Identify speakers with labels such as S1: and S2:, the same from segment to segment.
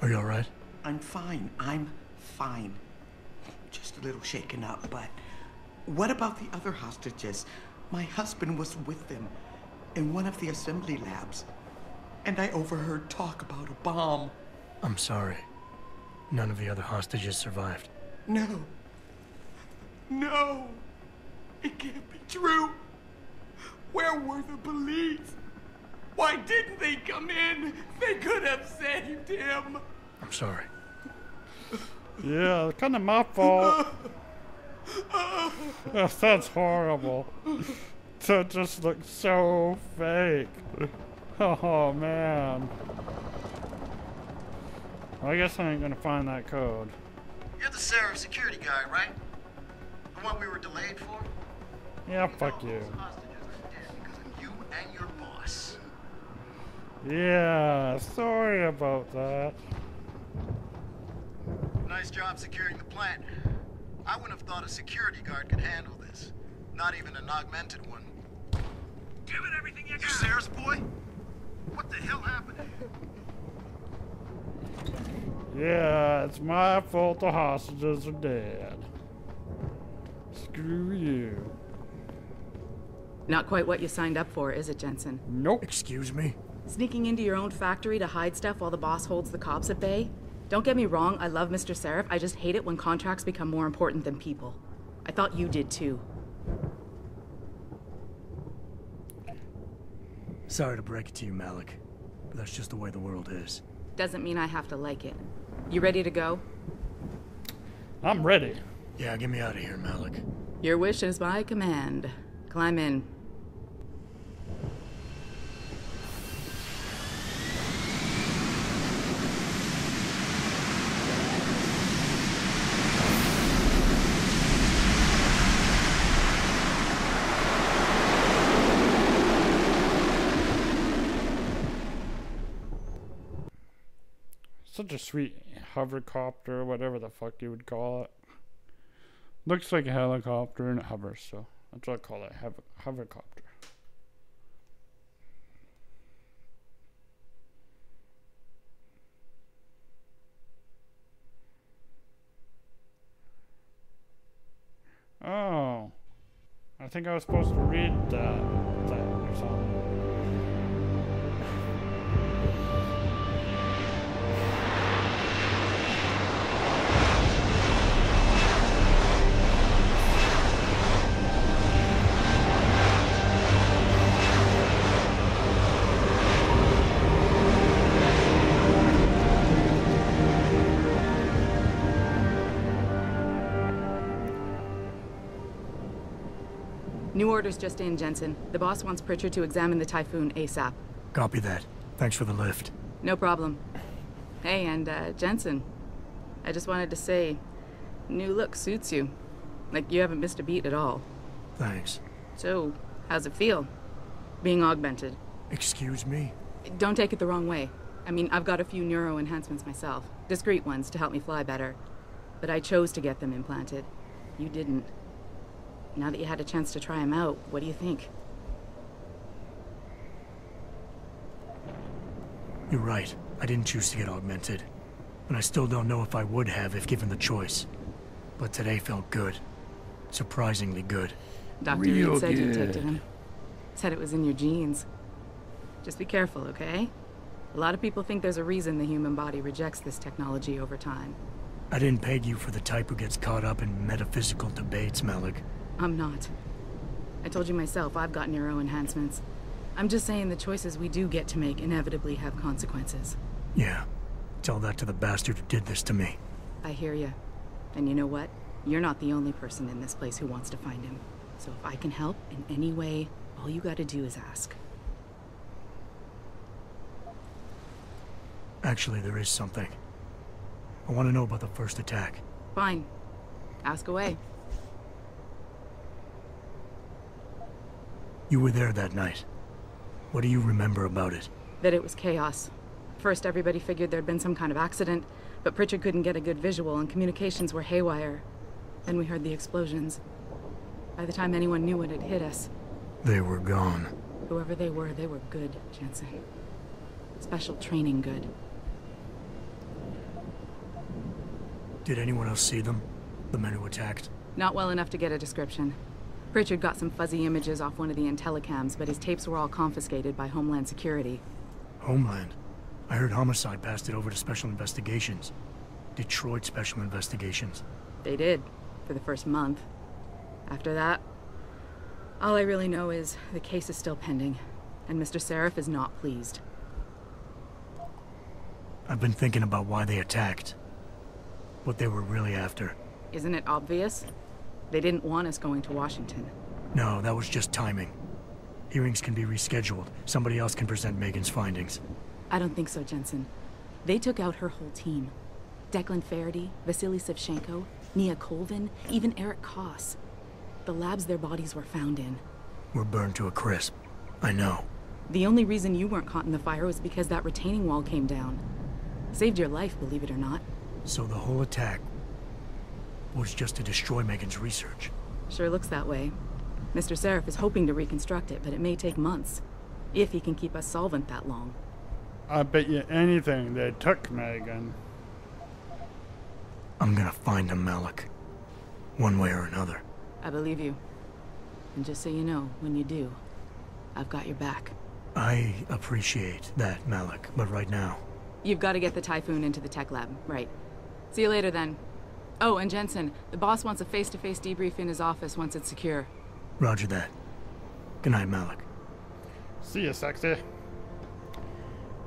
S1: Are you alright?
S2: I'm fine. I'm fine. Just a little shaken up, but what about the other hostages? My husband was with them in one of the assembly labs, and I overheard talk about a bomb.
S1: I'm sorry. None of the other hostages survived.
S2: No. No. It can't be true. Where were the police? Why didn't they come in? They could have saved him.
S1: I'm sorry.
S3: Yeah, kind of my fault. That's horrible. That just looks so fake. Oh man. Well, I guess I ain't gonna find that code.
S4: You're the Seraph security guy, right? The one we were delayed for?
S3: Yeah, fuck you.
S4: Those hostages are dead because of you and your boss.
S3: Yeah, sorry about that.
S4: Nice job securing the plant. I wouldn't have thought a security guard could handle this. Not even an augmented one. Give it everything you got. You Sarah's boy? What the hell happened?
S3: Yeah, it's my fault the hostages are dead. Screw you.
S5: Not quite what you signed up for, is it, Jensen?
S3: Nope.
S1: Excuse me?
S5: Sneaking into your own factory to hide stuff while the boss holds the cops at bay? Don't get me wrong, I love Mr. Seraph. I just hate it when contracts become more important than people. I thought you did too.
S1: Sorry to break it to you, Malik, but that's just the way the world is.
S5: Doesn't mean I have to like it. You ready to go?
S3: I'm ready.
S1: Yeah, get me out of here, Malik.
S5: Your wish is my command. Climb in.
S3: Such a sweet hovercopter, whatever the fuck you would call it. Looks like a helicopter and it hovers, so that's what I call it, hovercopter. Oh, I think I was supposed to read that or something.
S5: New orders just in, Jensen. The boss wants Pritchard to examine the Typhoon ASAP.
S1: Copy that. Thanks for the lift.
S5: No problem. Hey, and Jensen, I just wanted to say, new look suits you. Like you haven't missed a beat at all.
S1: Thanks.
S5: So, how's it feel? Being augmented?
S1: Excuse me?
S5: Don't take it the wrong way. I mean, I've got a few neuro enhancements myself. Discreet ones to help me fly better. But I chose to get them implanted. You didn't. Now that you had a chance to try them out, what do you think?
S1: You're right. I didn't choose to get augmented. And I still don't know if I would have if given the choice. But today felt good. Surprisingly good.
S5: Dr. Reed said you'd take to them. Said it was in your genes. Just be careful, okay? A lot of people think there's a reason the human body rejects this technology over time.
S1: I didn't peg you for the type who gets caught up in metaphysical debates, Malik.
S5: I'm not. I told you myself, I've got neuro enhancements. I'm just saying the choices we do get to make inevitably have consequences.
S1: Yeah. Tell that to the bastard who did this to me.
S5: I hear you. And you know what? You're not the only person in this place who wants to find him. So if I can help in any way, all you gotta do is ask.
S1: Actually, there is something. I want to know about the first attack.
S5: Fine. Ask away.
S1: You were there that night. What do you remember about it?
S5: That it was chaos. First, everybody figured there'd been some kind of accident, but Pritchard couldn't get a good visual and communications were haywire. Then we heard the explosions. By the time anyone knew what had hit us...
S1: They were gone.
S5: Whoever they were good, Jensen. Special training good.
S1: Did anyone else see them? The men who attacked?
S5: Not well enough to get a description. Pritchard got some fuzzy images off one of the Intellicams, but his tapes were all confiscated by Homeland Security.
S1: Homeland? I heard Homicide passed it over to Special Investigations. Detroit Special Investigations.
S5: They did, for the first month. After that, all I really know is the case is still pending, and Mr. Seraph is not pleased.
S1: I've been thinking about why they attacked. What they were really after.
S5: Isn't it obvious? They didn't want us going to Washington.
S1: No, that was just timing. Hearings can be rescheduled. Somebody else can present Megan's findings.
S5: I don't think so, Jensen. They took out her whole team. Declan Faraday, Vasily Savchenko, Nia Colvin, even Eric Koss. The labs their bodies were found in.
S1: We're burned to a crisp. I know.
S5: The only reason you weren't caught in the fire was because that retaining wall came down. Saved your life, believe it or not.
S1: So the whole attack was just to destroy Megan's research.
S5: Sure looks that way. Mr. Seraph is hoping to reconstruct it, but it may take months. If he can keep us solvent that long.
S3: I bet you anything they took Megan.
S1: I'm gonna find him, Malik. One way or another.
S5: I believe you. And just so you know, when you do, I've got your back.
S1: I appreciate that, Malik, but right now...
S5: You've got to get the Typhoon into the tech lab, right. See you later, then. Oh, and Jensen, the boss wants a face-to-face debrief in his office once it's secure.
S1: Roger that. Good night, Malik.
S3: See you, sexy.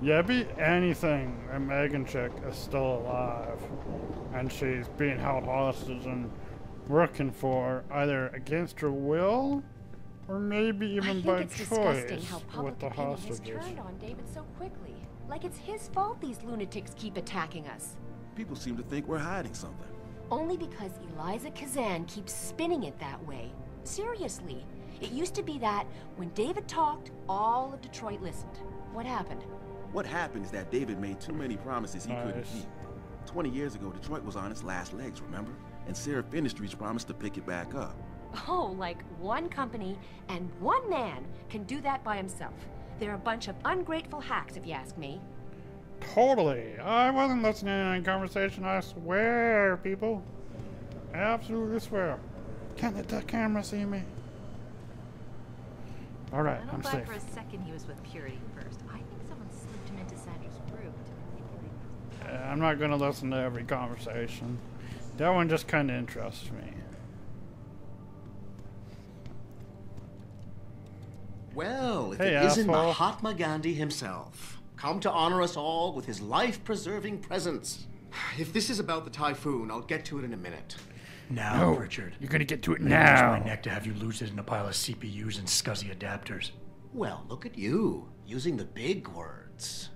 S3: Yeah, be anything a Megan chick is still alive. And she's being held hostage and working for either against her will or maybe even by choice with the hostages.
S6: Turned on David so quickly. Like it's his fault these lunatics keep attacking us.
S7: People seem to think we're hiding something.
S6: Only because Eliza Kazan keeps spinning it that way. Seriously. It used to be that when David talked, all of Detroit listened. What happened?
S7: What happened is that David made too many promises he couldn't keep. 20 years ago, Detroit was on its last legs, remember? And Seraph Industries promised to pick it back up.
S6: Oh, like one company and one man can do that by himself. They're a bunch of ungrateful hacks, if you ask me.
S3: Totally. I wasn't listening to any conversation, I swear, people. Absolutely swear. Can't let that camera see me. Alright, I'm safe.
S8: I thought for a second he was with Purity first. I think someone slipped him into Sanders' group.
S3: I'm not gonna listen to every conversation. That one just kinda interests me.
S9: Well, if
S3: hey,
S9: it isn't
S3: asshole.
S9: Mahatma Gandhi himself, come to honor us all with his life-preserving presence. If this is about the Typhoon, I'll get to it in a minute.
S1: Now,
S3: No,
S1: Richard.
S3: you're gonna get to it
S1: Use
S3: now.
S1: my neck to have you lose it in a pile of CPUs and scuzzy adapters.
S9: Well, look at you, using the big words.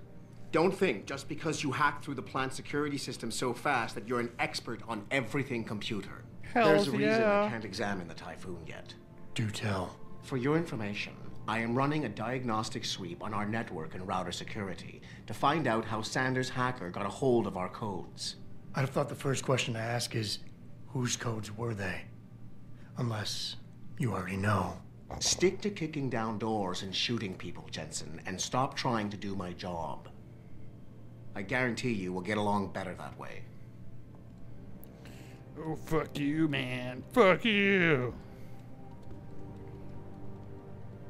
S9: Don't think just because you hacked through the plant security system so fast that you're an expert on everything computer. There's a reason
S3: yeah.
S9: I can't examine the Typhoon yet.
S1: Do tell.
S9: For your information, I am running a diagnostic sweep on our network and router security to find out how Sanders' hacker got a hold of our codes.
S1: I'd have thought the first question to ask is, whose codes were they? Unless you already know.
S9: Stick to kicking down doors and shooting people, Jensen, and stop trying to do my job. I guarantee you we'll get along better that way.
S3: Oh, fuck you, man. Fuck you.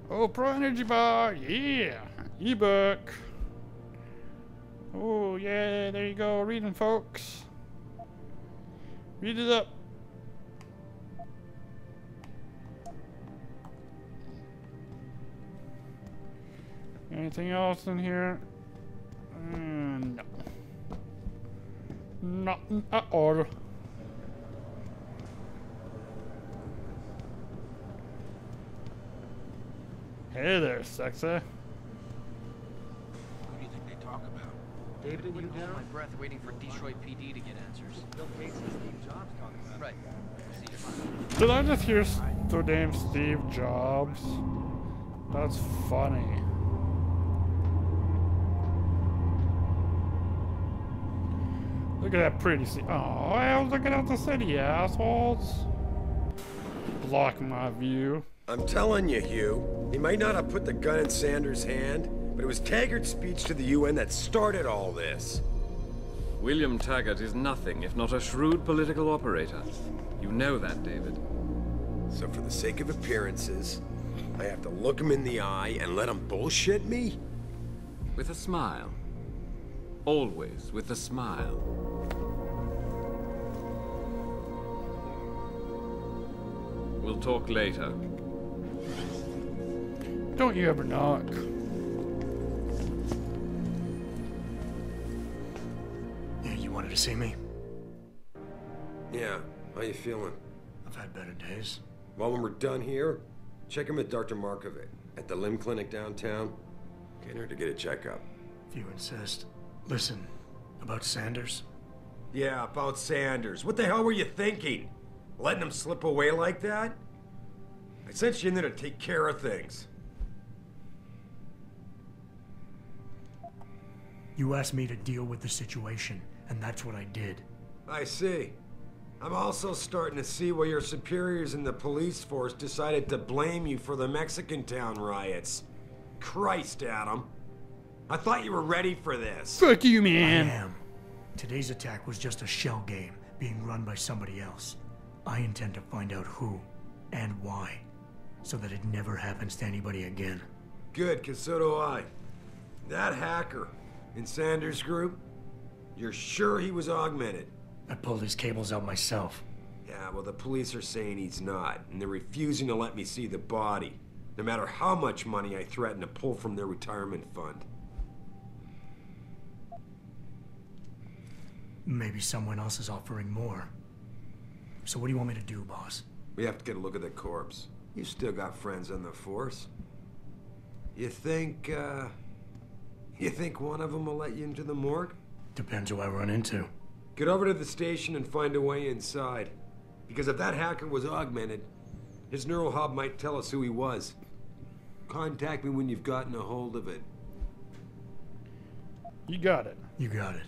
S3: Oh, Pro Energy Bar. Yeah. Ebook. Oh, yeah. There you go. Reading, folks. Read it up. Anything else in here? No. Nothing at all. Hey there, sexy.
S10: What do you think they talk about?
S11: David and you down? My breath waiting for Detroit PD to get answers. Bill Gates and Steve Jobs talking about. Right. See you.
S3: Did I just hear the name Steve Jobs? That's funny. Look at that pretty city. Oh, I was looking at the city, assholes. Block my view.
S12: I'm telling you, Hugh, he might not have put the gun in Sanders' hand, but it was Taggart's speech to the UN that started all this.
S10: William Taggart is nothing if not a shrewd political operator. You know that, David.
S12: So for the sake of appearances, I have to look him in the eye and let him bullshit me?
S10: With a smile. Always with a smile. We'll talk later.
S3: Don't you ever knock.
S1: Yeah, you wanted to see me?
S12: Yeah, how you feeling?
S1: I've had better days.
S12: Well, when we're done here, check him with Dr. Markovic at the limb clinic downtown. Get her to get a checkup.
S1: If you insist. Listen, about Sanders?
S12: Yeah, about Sanders. What the hell were you thinking? Letting him slip away like that? I sent you in there to take care of things.
S1: You asked me to deal with the situation, and that's what I did.
S12: I see. I'm also starting to see why your superiors in the police force decided to blame you for the Mexican town riots. Christ, Adam. I thought you were ready for this.
S3: Fuck you, man.
S1: I am. Today's attack was just a shell game being run by somebody else. I intend to find out who and why, so that it never happens to anybody again.
S12: Good, because so do I. That hacker in Sanders' group, you're sure he was augmented?
S1: I pulled his cables out myself.
S12: Yeah, well, the police are saying he's not, and they're refusing to let me see the body, no matter how much money I threaten to pull from their retirement fund.
S1: Maybe someone else is offering more. So what do you want me to do, boss?
S12: We have to get a look at the corpse. You still got friends on the force. You think one of them will let you into the morgue?
S1: Depends who I run into.
S12: Get over to the station and find a way inside. Because if that hacker was augmented, his neural hub might tell us who he was. Contact me when you've gotten a hold of it.
S3: You got it.
S1: You got it.